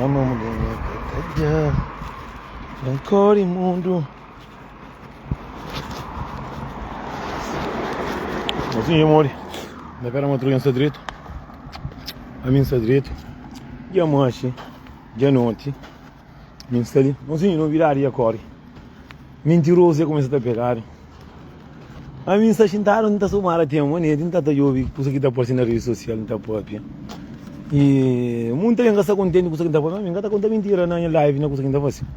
Ama mulher cadeia, rancor imundo. Assim, amor, da pera uma truança direito, a minha direito, e a manche, e a noite, minha ali, assim, não viraria a cor. Mentiroso, começa a pegar. A minha está sentado, não está somada, tem uma maneira, não está jovi, por isso que está por na rede social, não está própria. E muita gente está contente com isso que está fazendo, mas está contando mentira na live, não consegue estar fazendo.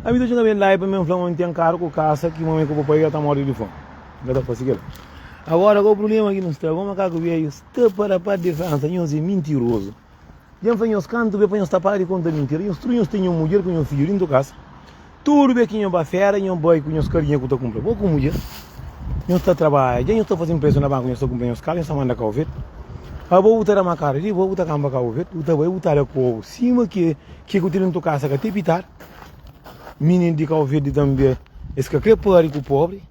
A minha está vendo live, mas não tem carro com casa, que o momento que o papai está morrendo de fome. Não está fazendo. Agora, o problema aqui não está, como é que o veio, está para a parte de França, não é mentiroso. Já foi os cantos, vai para para de contar mentira, os trunhos têm uma mulher com um filho dentro da casa. Tudo bem que não vai fera, não vai com os carinhas que está comprando. Vou com mulher. Não está trabalhando, já não está fazendo preço na banca, não está comprando os caras, não está mandando cá ver. Eu vou botar a minha cara, eu vou botar a cama cá ver, eu vou botar a cor, cima que eu tenho na casa, que tem pitar. Menino de cá ver também, esse que é pobre com o pobre,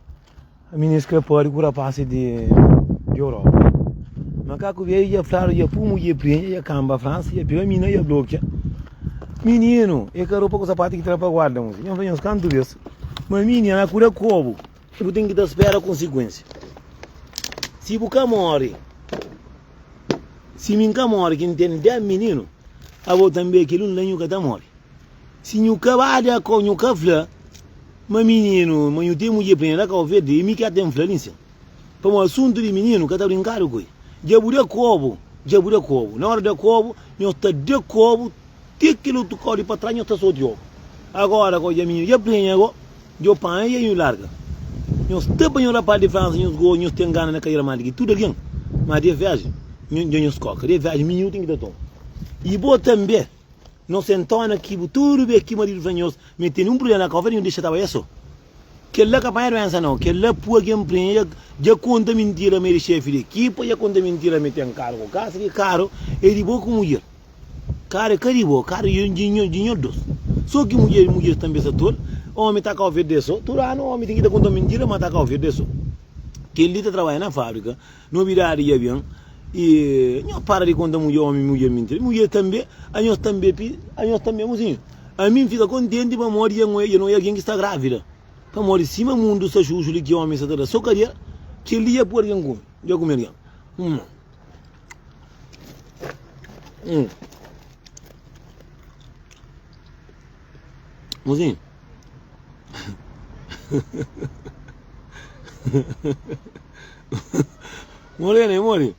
a menina que é pobre com o rapaz de Europa. Mas cá que veio, já falaram, já fumo, já prende, já camba a França, já pegou a menina, já bloqueia. Menino, eu quero roupa com sapato que trabalha guarda, não vem os cantos desse. Mas menina, a cura como? Eu tenho que dar espera a consequência. Se você morre, se minha morre, que entende 10 meninos, eu vou também que não lenho que está morre. Se nunca vai dar com nunca flá, mas menino, mas eu tenho mulher prenda que eu vejo e me quer ter influência. Para um assunto de menino que está brincando com ele. Já bude cobo. Na hora de cobo, eu estou de cobo, tem que lutar com ele para trás, eu estou só de ovo. Agora, com o menino, já prende agora, eu pai e eu larga. Nós também na parte de França, nós temos gana na carreira mais tudo aqui, mas de viagem, nós coca, de viagem, menino tem que dar tom. E boa também, nós sentamos aqui, tudo bem que marido franhos, mas tem problema na cover e não deixa trabalhar só. Que lá capaz de pensar não, que lá pua que empresa, já conta mentira me chefe de equipe, já conta mentira me tem caro, casa que caro, e de boa com mulher. Caro, e dinheiro dos. Só que mulher também se toda. Homem está a ver disso, turano, homem tem que dar conta mentira, mas está a ver disso. Que ele está trabalhando na fábrica, não viraria bem, e não para de contar mulher mentira. Mulher também, a nós também, mozinho. A mim fica contente para morrer, não é alguém que está grávida. Para morrer, cima do mundo, se chuchu, que homem está toda só queria, que ele ia por alguém comer, já comer. Mozinho. Morena, more.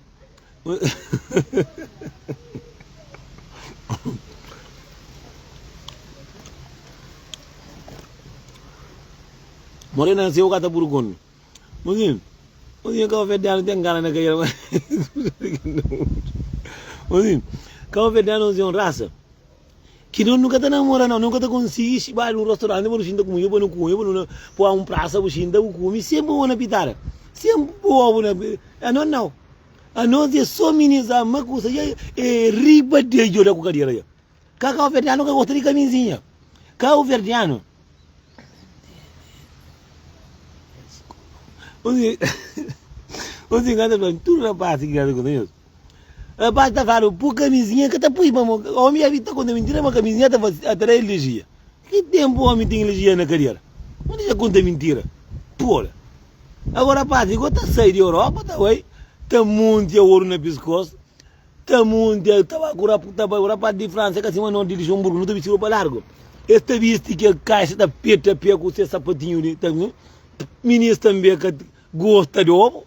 Morena, se eu gata burgono. Mozinho que eu vejo tem gana na cadeira. Mozinho, que eu vejo raça. Que nunca está namorando, nunca está conseguindo ir no restaurante, mas não como eu não para praça, não come, sempre vou na pitara, sempre vou na, não, a nós é só meninas, mas coisa é riba de jogar com cadeira, cá verdiano que gosta de camisinha, cá verdiano, você gasta tudo na parte que gasta com Deus. A parte da faro, por camisinha que está pui, mamo. O homem evita quando mentira, mas camisinha está atrás elegia. Que tempo o homem tem elegia na carreira? Não deixa conta mentira. Porra. Agora a parte, igual está saindo da Europa, tá bem? Está muito ouro na pescoço. Está muito, estava a parte de França, que assim, mas não de Luxemburgo, não está vestido para largo. Esta vista que a caixa da peta, com o seu sapatinho, ministro também que gosta de ovo.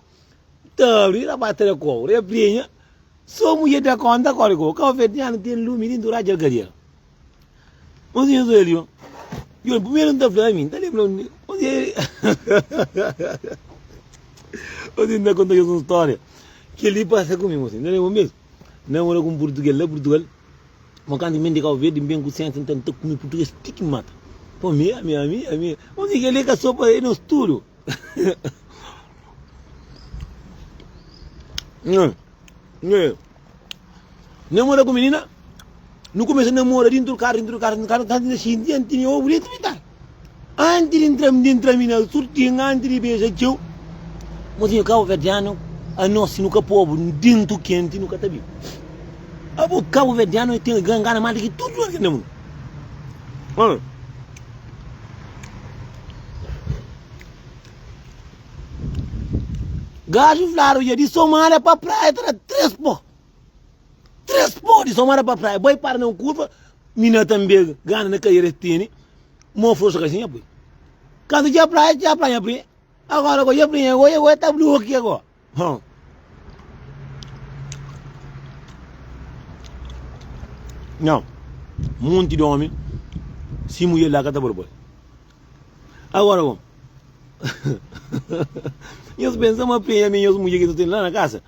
Está ali, a parte da cor, é prenha. Só mulher da conta agora, que o verdiano tem lume dentro da carreira. Mas eu primeiro não está falando mim, está lembrando? Você ainda conta uma história que ele passa comigo, assim, não é mesmo? Não é com Portugal, mas quando me indica o verde, bem com ciência, então comigo português, que mata. Pô, minha, mas ele é que só para ir no estudo. Namora com menina, não começa a namorar dentro do carro, assim, antes de eu abrir, antes de entrar dentro da mina, surtinho, antes de beijar, tio, mas eu cá o verdiano, a nossa nunca povo, dentro quente, nunca está vivo. A Cabo Verdeano tem gangana mais do que tudo aqui no mundo. Mano. Gajo Flaro ia de Somália para praia, era 3 pó. 3 pó de Somália para praia. Boi para não curva, mina também gana na carreira tene, mo força que assim, apoio. Quando já praia, apoio. Agora, eu tá bloqueado aqui agora. Não, monte de homem, se mulher lá, cata por boi. Agora, bom. Eu penso uma pena, minhas mulheres que eu tenho lá na casa,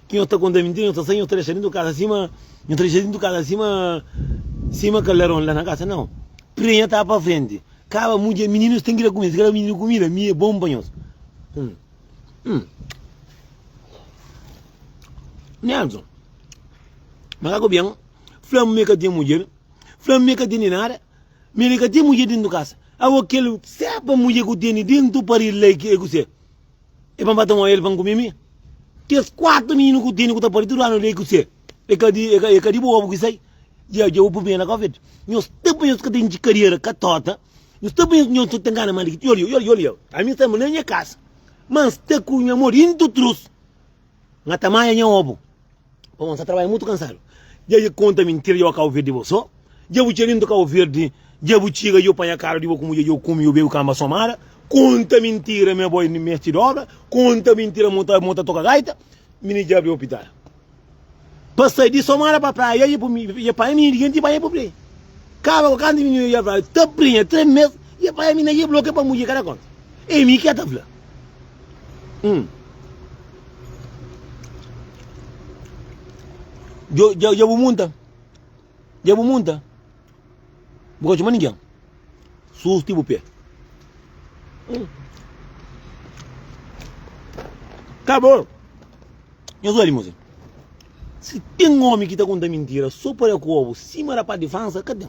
que eu estou contaminando, eu estou saindo, eu estou do casa acima, eu estou do casa acima caldeirão lá na casa, não. Prenha tá para frente. Cada mulher, meninos tem que ir comer, cada menino comida, minha bom banhos. Nelson, mas agora bem, flama me que tem mulher, flama me que tem nada, me que tem mulher dentro da casa. Agora aquele sempre mulher que tem dentro do país lá que eu sei. E para bater uma ele para comer que 4 meninos que tem que tá para tudo lá no leite que sei. É que de boa que sai. Já o problema na covid. Nós também que tem de carreira catota. Nós também nós tem gana mais que olha. A mim estamos na minha casa. Mas te com minha amor indo trus. Na tamanha não obo. Vamos a trabalhar muito cansado. Já conta mentira eu acabo verde você. Já vou tirando acabo verde. Já vou tirar eu para a cara de como eu comi o bem cama somara. Conta mentira meu boy mestre de obra. Conta mentira monta toca gaita. Mini já abriu o hospital. Passei de somara para praia e para mim ninguém vai para praia. Cava quando menino ia para tá prinha 3 meses e para mim ninguém bloqueia para mulher cara conta. E me que tá fla. Já vou monta. Porque eu ninguém. Susto tipo pé. Acabou. Eu sou ali, moço. Se tem um homem que está contando mentira, só para o covo, cima da parte de França, cadê?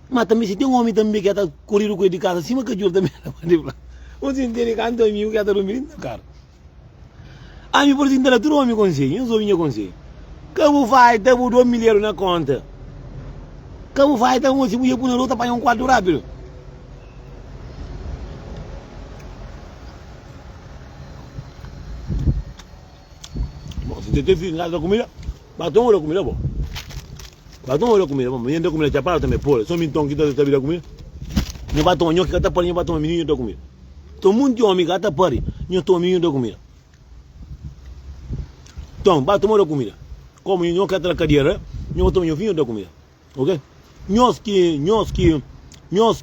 Mas também se tem um homem também que está correndo com ele de casa, cima que eu também da parte de França. Você entende que anda amigo que está dormindo, cara? A mim por cima tudo homem consegue, eu sou minha consegue. Como vai, tem 2 milhões na conta. Como vai, tem um se mulher por na luta para um quarto rápido. Se tem filho na comida, batom ou comida bom. Batom ou comida bom. Menino da comida já para também pô. Só me tom que tá vida comida. Nem batom nho que tá para nem batom menino da comida. Todo mundo homem que tá para, nho tô menino da comida. Então, batom ou comida. Como nho que tá na cadeira, nho tô vinho da comida. OK? Nós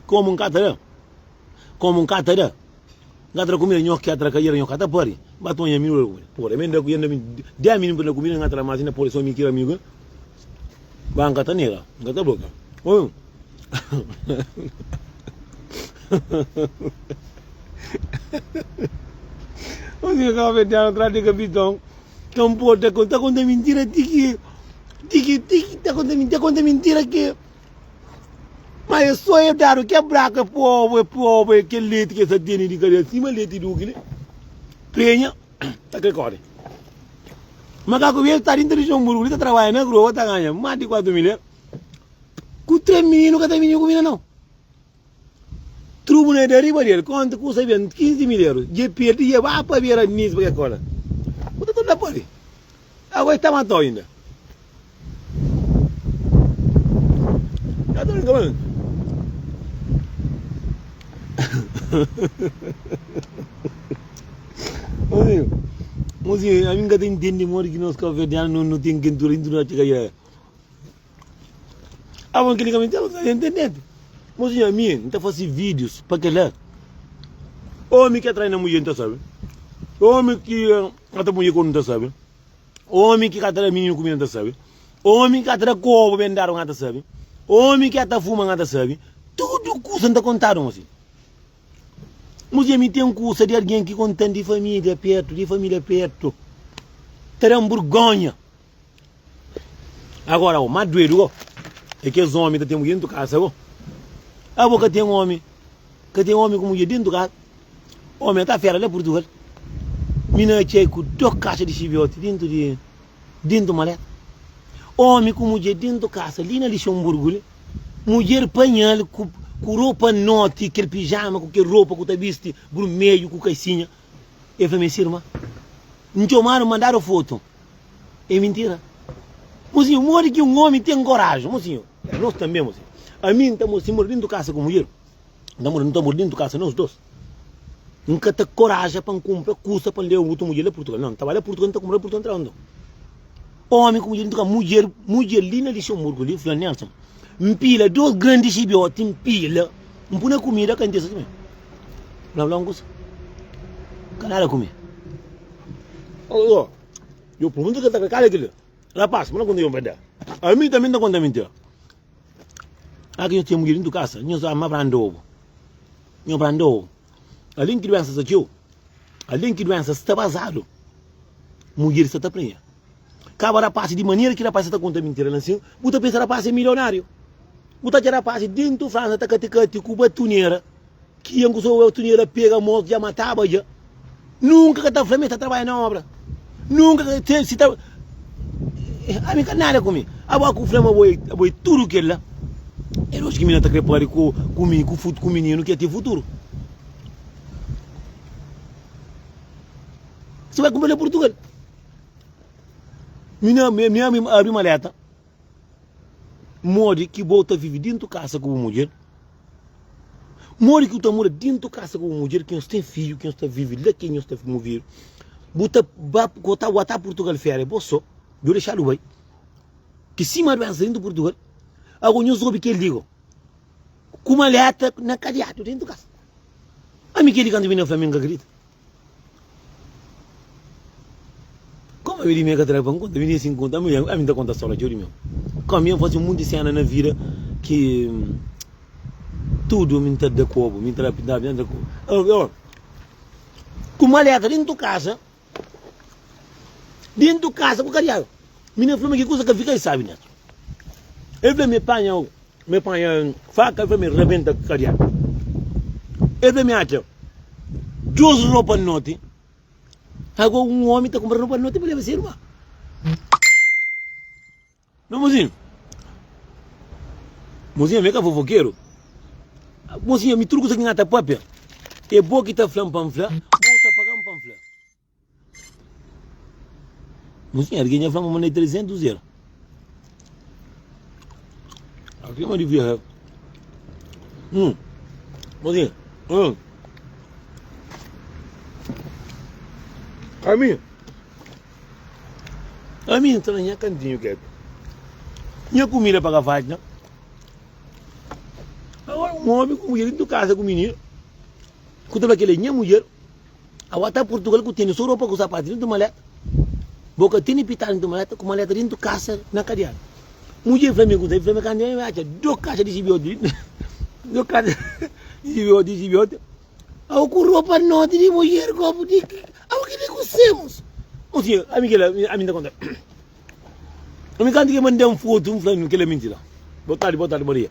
como um catara. Gatra comida nyo que atra cadeira nyo kata pari. Batom ya minu comida. Pore men da ku yenda min dia minu na comida ngatra masina pore so mi kira minu. Bang kata nega, kata bloka. Oh. Onde que vai dar outra de capitão? Não pode contar mentira tiki tá conta mentira que mas só é dar o que é braca pobre que leite que essa dene de cara cima leite do que prenha tá que corre mas cá que tá dentro de um muro tá trabalhando na grua tá ganhando mais de 4 milhões com 3 meninos que tá menino comida não trubo na deriva dele quanto custa bem 15 milhões de perdi e vai para ver a nisso porque agora o tudo da pode agora está matando ainda já tô brincando Mozinho, a mim que tem entende more que nós café não tem quem tu lindo na chica aí. Ah, mas que ligamento você entende? Mozinho, a mim, não tá fazendo vídeos para que lá. Homem que atrai na mulher, não sabe? Homem que até mulher não tá sabe? Homem que atrai menino comendo, não sabe? Homem que atrai cobo vendaram, não sabe? Homem que até fuma, não sabe? Tudo custa não tá contado, mozinho. Mas me tem curso de alguém que contém de família perto. Terá vergonha. Agora, o mais doido é que os homens que tem mulher dentro de casa. A boca tem homem com mulher dentro de casa. Homem está fera lá em Portugal. Mina tinha com 2 caixas de chiviote dentro do malé. Homem com mulher dentro de casa, ali na Luxemburgo. mulher panhal com roupa norte, aquele pijama, com aquele roupa que tá viste, vermelho, com caicinha. Eu falei, irmã, não chamaram, mandaram foto. É mentira. Mozinho, mora que um homem tem coragem, mozinho. Nós também, mozinho. A mim, estamos morrendo de casa com mulher. Não estamos morrendo de casa, nós dois. Nunca tem coragem para comprar, custa para ler outra mulher em Portugal. Não, trabalha em Portugal, não está comprando Portugal, não. Homem com mulher, mulher linda de Luxemburgo, ali, Flanelson. Mpila, dois grandes chibiotes, mpila. Mpuna comida, que entende assim. Não, não, não. Canal comer. Oh, eu pergunto que está cara aquilo. Rapaz, mas não conta eu verdade. A mim também não conta mentira. Aqui eu tenho mulher dentro de casa, eu sou uma brandou. Eu brandou. Além que doença se tio, além que doença está vazado. Mulher está prenha. Acaba rapaz de maneira que rapaz está conta mentira, não assim. Buta pensa rapaz é milionário. Buta que rapaz dentro França está caticate Cuba tuneira. Que eu sou tuneira pega moto já matava já. Nunca que está Flamengo está trabalhando na obra. Nunca que se está a minha nada comigo. Agora com o Flamengo foi tudo que lá. É hoje que me está preparando com o menino que tem futuro. Você vai comer em Portugal. Minha abri maleta. Mori que volta a viver dentro de casa com uma mulher. Mori que mora dentro de casa com uma mulher que não tem filho, que não está vivendo, que não está mover. Bota Portugal férias, bolso. Eu deixar o bem. Que se mais dentro de Portugal. Agora eu soube que ele digo. Com uma maleta na cadeado dentro de casa. A mim que ele canta no Flamengo acredita. Como eu diria que eu trabalho com conta, eu assim conta, a mim dá conta só lá, meu. Como eu faço muito de cena na vida que tudo me entra de cobo, me entra de cobo. Com uma letra dentro de casa, com o cariado. Minha filha que coisa que fica e sabe, né? Ele me apanha faca, ele me rebenta o cariado. Ele me acha duas roupas noite. Agora um homem está comprando roupa noite para levar ser irmã. Não, mozinho. Mozinho, me cago fofoqueiro. Mozinho, me truco isso aqui na tapapia. É bom que está flando panflã, bom está pagando panflã. Mozinho, alguém já falou uma 300 euros. Aqui é uma devia. Mozinho. A mim está na minha cantinha, que é. Minha comida para a não? Agora um homem com mulher dentro de casa com o menino. Quando aquele minha mulher, agora está Portugal que tem só roupa com sapato dentro de maleta. Boca tem pitar dentro de maleta com maleta dentro de casa na cadeia. Mulher Flamengo, Flamengo acha duas caixas de gibiote. Duas caixas de gibiote. Agora com roupa norte de mulher, como de o que negociamos? Ou seja, a mim dá conta. A mim quando que mandei foto, falando que é mentira. Botar, Maria.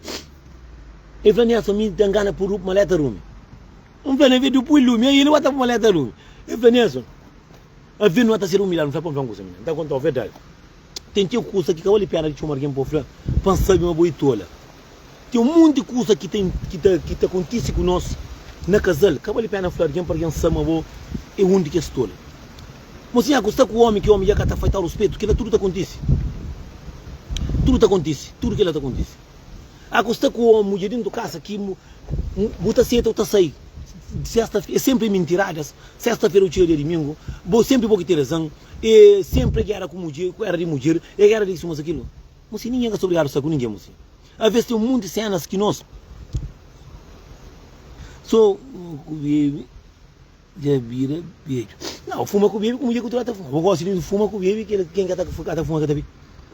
E falando assim, me engana por maleta ruim. Falando, veio do pulo, e ele bota por maleta ruim. E falando assim, a vida não está sendo humilhada, não faz para um coisa, menina. Dá conta, a verdade. Tem que coisa que acabou de piar de chamar alguém para falar, pensar uma boitola. Tem um monte de coisa que acontece com nós. Na casal, acaba de pegar falar alguém para alguém saber é onde que é estoura. Mas se acosta com o homem que já está feito ao respeito, que tudo acontece. Tudo acontece, tudo que ela acontece. Acosta com o homem, mulher dentro de casa, que bota cedo ou tá sair. É sempre mentiradas. Sexta-feira o tio de domingo, sempre vou ter razão. E sempre que era com mulher, era de mulher, e era de isso, mas aquilo. Mas se ninguém está obrigado a com ninguém, mas às vezes tem um monte de cenas que nós. So, já vira beijo. Não, fuma com o bebê, com mulher que tu está fumando. Eu gosto de fumar com o bebê, quem está fumando cada vez.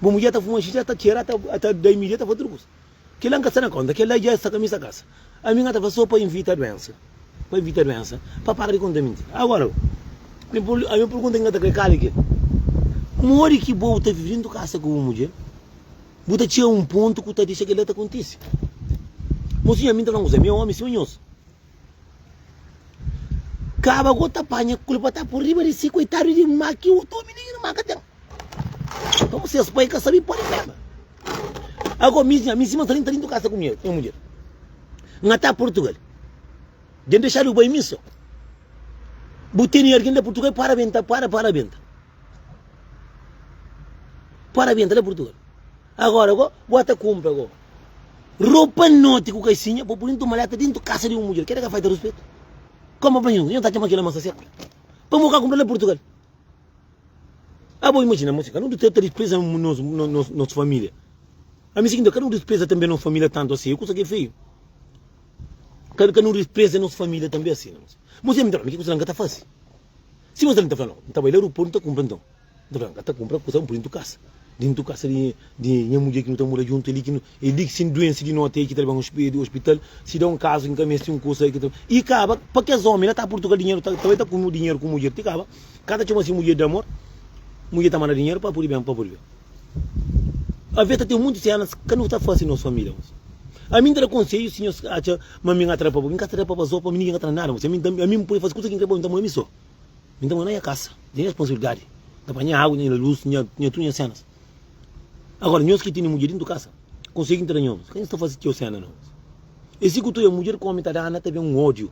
Bom, mulher está fumando, já está cheirada, até 10 milhas, está fazendo coisa. Que lá não está na conta, que lá já está camisa a casa. A minha está só para evitar doença. Para evitar doença, para parar de contaminação. Agora, a minha pergunta é que está aqui. Mori que boa está vivendo casa com uma mulher, você tinha um ponto que está deixando que ela acontece. Mocinha, a minha não usa, meu homem, senhores. Caba gota panha, culpa tá por riba de si, coitado de maqui, o tome nem no maca tem. Então vocês podem saber por exemplo. Agora, me cima está dentro da casa comigo, minha mulher. Não está Portugal. Gente deixar o bem misso. Botei alguém de Portugal para venta. Para venta de Portugal. Agora, bota compra agora. Roupa norte com caicinha, para pôr malhata dentro da casa de uma mulher. Quer que faça respeito? Como banho? Eu não estou chamando aquela massa certa. Para mocar comprar de Portugal. Agora imagina, música, não tem despesa nossa família. A minha seguinte, não despesa também nossa família tanto assim. Eu consegui feio. Que não despreza nossa família também assim. Mas eu me digo, que você não está fácil. Se você não está falando, não está bem, o ponto está comprando. Não está comprando, coisa por dentro da casa. Dentro da casa de minha mulher que não está morando junto, ele que se doença de noite, que trabalha no hospital, se dá um caso, encaminha-se um curso aí. E acaba, para que as homens, está Portugal dinheiro, também está com dinheiro com mulher, te acaba. Cada chama assim mulher de amor, mulher está mandando dinheiro para por bem, para por bem. A vida tem muitos anos que não está fácil nossa família. A mim dá conselho, senhor, acha, mamãe atrapa, ninguém atrapa para zopa, ninguém atrapa nada, a mim pode fazer coisa que não tem muito só. Então não é a casa, tem responsabilidade. Dá para água, nem luz, nem tudo, nem cenas. Agora, nós que temos mulher dentro da casa, conseguem entrar em quem está fazendo que cena não? E se tu é mulher com homem, está também um ódio,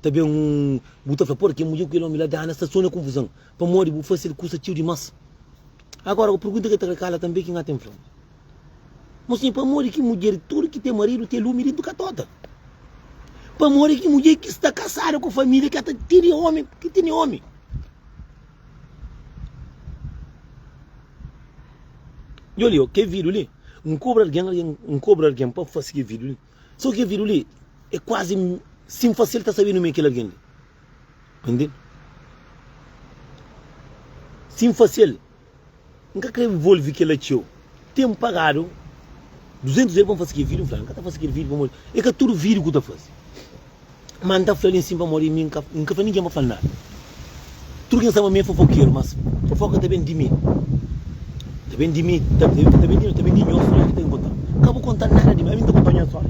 também buta para porque mulher que não me dá está só na confusão, para morrer, vou fazer coisa tio demais. Agora, a pergunta que está cala também quem tem fome. Mas sim, para morrer que mulher, tudo que tem marido, tem lume dentro da toda. Para morrer que mulher que está casada com família, que até tem homem, que tem homem. E olha, que vídeo ali, cobra alguém para fazer que vídeo ali. Só que vídeo ali é quase, sem facilitar saber no meio que alguém ali. Entendeu? Sem facilitar. Nunca quer envolver que ele tio. Tem pagado 200 euros para fazer que vídeo, Franca, está fazendo vídeo para morrer. É que tudo vídeo que está fazendo. Mas está falando assim para morrer, nunca ninguém vai falar nada. Tudo que está meio fofoqueiro, mas fofoca também de mim. Também de mim, também de nós, que tem que contar. Acabo contando nada de mim, a mim está contando a história.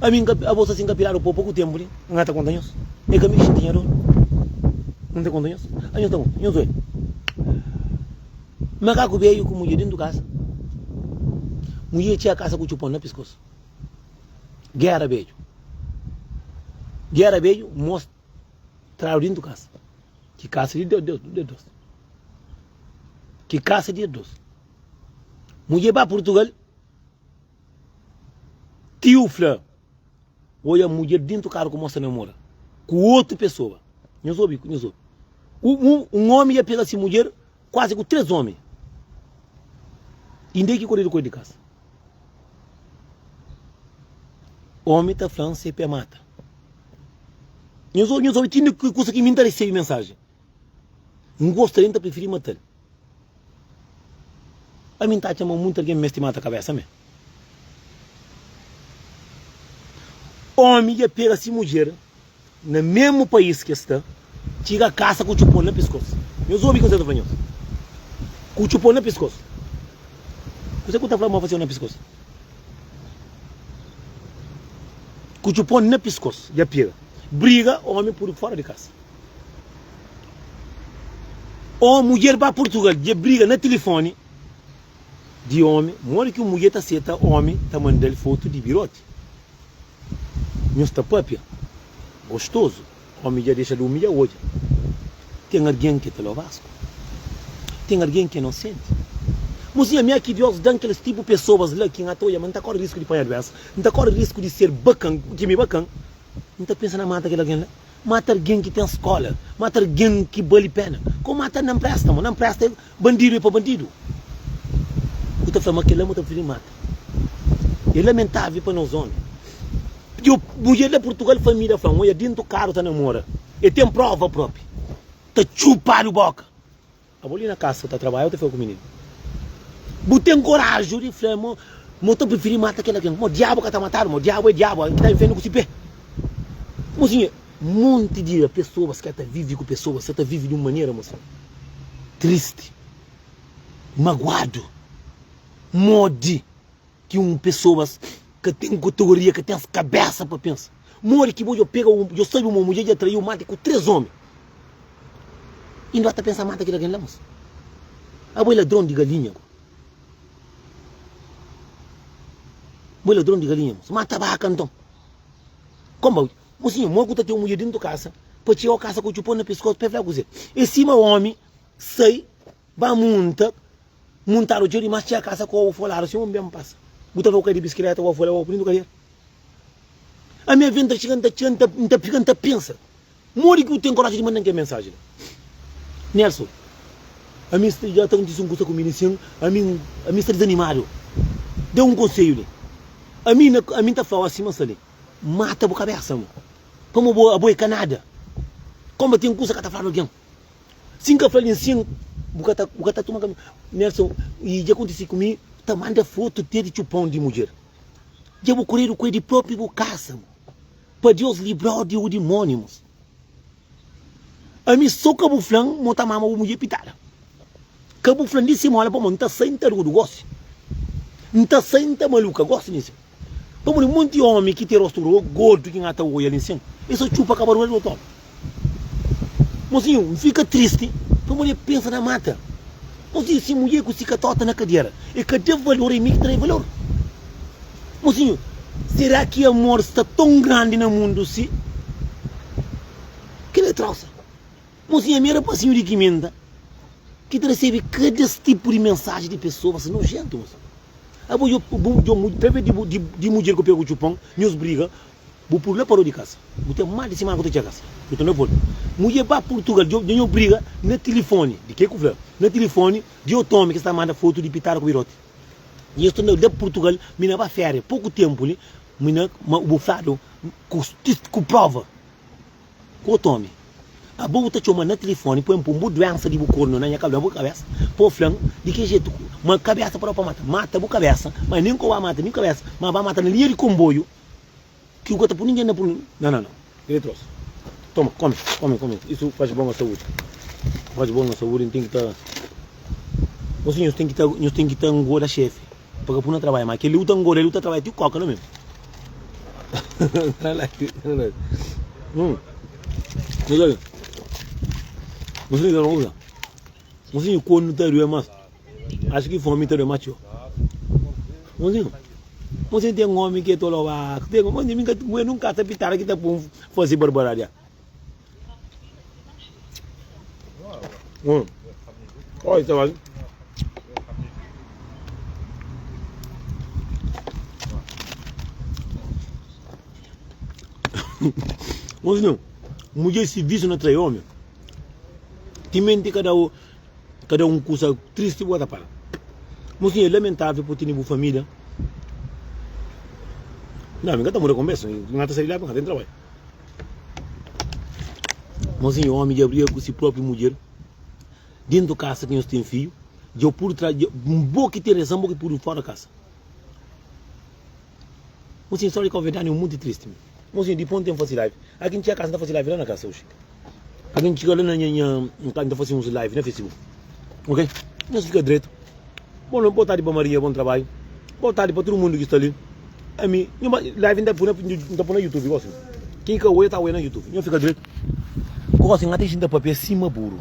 A mim, a bolsa assim, capilar o pouco tempo, não está contando isso. É que a minha gente dinheiro. Não está contando isso. A minha está contando isso. Macaco veio com mulher dentro da casa. Mulher tinha a casa com o chupão na pescoço. Guerra veio, mostra dentro da casa. Que casa de Deus. Que casa de Deus. Mulher para Portugal. Tio Flá. Olha a mulher dentro do carro como você namora. Com outra pessoa. Não soube. Um homem ia pegar essa mulher quase com 3 homens. E nem que correr de casa. Homem está falando se pé mata. Eu sou tinha coisa que me interessa a mensagem. Não gostaria de preferir matar. A mim está chamando muito alguém me mata a cabeça, me. Homem ia pegar essa mulher no mesmo país que está, tira a caça com o chupão no pescoço. Eu sou o que você está falando. Com o chupão no pescoço. Você que está falando fazer no pescoço? Com o chupão no pescoço, já pega. Briga, homem por fora de casa. Ou mulher para Portugal, já briga no telefone de homem. Mora que a mulher está certa, homem está mandando foto de birote. Não está própria. Gostoso. Homem já deixa de humilhar hoje. Tem alguém que te lavasco. Tem alguém que não sente. Mas a minha que Deus dá aqueles tipo de pessoas lá que não está correndo risco de apanhar doença. Não está correndo risco de ser bacana, que me bacana. Não está pensando em matar aquele alguém lá. Mata alguém que tem escola. Mata alguém que vale pena. Como mata não presta, não presta bandido é para bandido. Eu estou falando que ele não está filho mata. É lamentável para nós homens. Eu, mulher de Portugal, família, falando, olha, dentro do carro está namora. E tem prova própria. Está chupando boca. A bolinha na casa, está trabalhando, está com o menino. Botei coragem de falar, eu prefiro matar aquele alguém. O diabo que está matando, o diabo é diabo, que está enfiando com o pé. Mocinha, um monte de pessoas que vivem com pessoas, você vive de uma maneira, mocinha, triste, magoado, mode, que pessoas que tem categoria, que tem as cabeças para pensar. More que eu pego, eu soube uma mulher de atrair o mate com 3 homens. E não está pensando mata aquele alguém lá, moça. A boa ladrão de galinha. Boi ladrão de galinha, mata vaca então. Como? Mocinho, mogo tá tem uma mulher dentro da casa, para tirar a casa com o chupão na pescoço, para falar com você. E cima o homem, sai, vai montar o dinheiro, mas tinha a casa com o folhado, assim, o homem mesmo passa. Bota o cara de bicicleta, o folhado, o bonito galera. A minha venda chegando, tá pensa. Mori que eu tenho coragem de mandar aqui a mensagem. Nelson, a minha já está dizendo que com munição, a minha está desanimado. Deu um conselho. A minha está falando assim, mas ali, mata a cabeça, mano. Como a boa Canada. Como tem um curso que está falando aqui. Cinco falei assim, o cara toma Nelson, e já aconteceu comigo, tá manda foto de chupão de mulher. Já vou correr o coelho de próprio casa, para Deus livrar de demônios. A mim só cabo flan, monta mama o mulher pitada. Cabo flan disse mola para montar senta do gosto. Não tá senta maluca, gosta nisso. Para um monte de homem que tem rosto gordo que engata o olho ali assim. Isso chupa acabar do outro. Mocinho, fica triste. Para mulher pensa na mata. Mocinho, se mulher que fica torta na cadeira, e cadê valor em mim que tem valor? Mocinho, será que o amor está tão grande no mundo se que ele trouxe? Mocinho, a minha passinho de quimenta que recebe cada tipo de mensagem de pessoas nojento, moço. Eu de mulher que eu pego o chupão, meus brigas, vou por lá para o de casa. Vou ter mais de semana que eu tenho casa. Eu estou no Porto. Mulher para Portugal, eu briga no telefone, de que eu falo? No telefone, de eu tome que está mandando foto de pitar com o virote. E eu estou no Portugal, me na férias, pouco tempo, me na bufado, com prova, com o tome. A boa tá chamando no telefone, põe um doença de bucorno na minha cabeça, pô flan, de que jeito? Uma cabeça para mata, mata a cabeça, mas nem com a mata, nem cabeça, mas vai matar na linha de comboio, que o gota por ninguém não, ele trouxe. Toma, come, isso faz bom à saúde. Faz bom à saúde, tem que estar. Os senhores têm que estar um gol da chefe, porque por não trabalhar, mas que ele luta um gol, ele luta trabalhar, tu coca, não mesmo? Você não usa. Você quando está doendo mais, acho que fome está doendo mais. Você tem um homem que é todo lá, tem um homem que nunca está pitado que está por fazer barbaridade. Olha, tá vendo? Mas não, mulher se visse não trai homem. Timente cada um coisa triste bota para. Mas é lamentável por ter uma família. Não, me encanta morrer com beijo, não está sair lá para dentro trabalho. Mas o homem já briga com si própria mulher, dentro da casa que nós temos filho, já por trás, um pouco que tem razão, um pouco por fora da casa. Mas a história que a verdade é muito triste. Mas de ponto tem fazer live. Aqui não tinha casa, não fazer live lá na casa hoje. A gente chega lá na fazemos live no Facebook. Ok? Nós fica direito. Boa tarde para Maria, bom trabalho. Boa tarde para todo mundo que está ali. A mim, live ainda por no YouTube, gosto. Quem que está no YouTube? Não fica direito. Gosto, não tem gente para papel cima burro.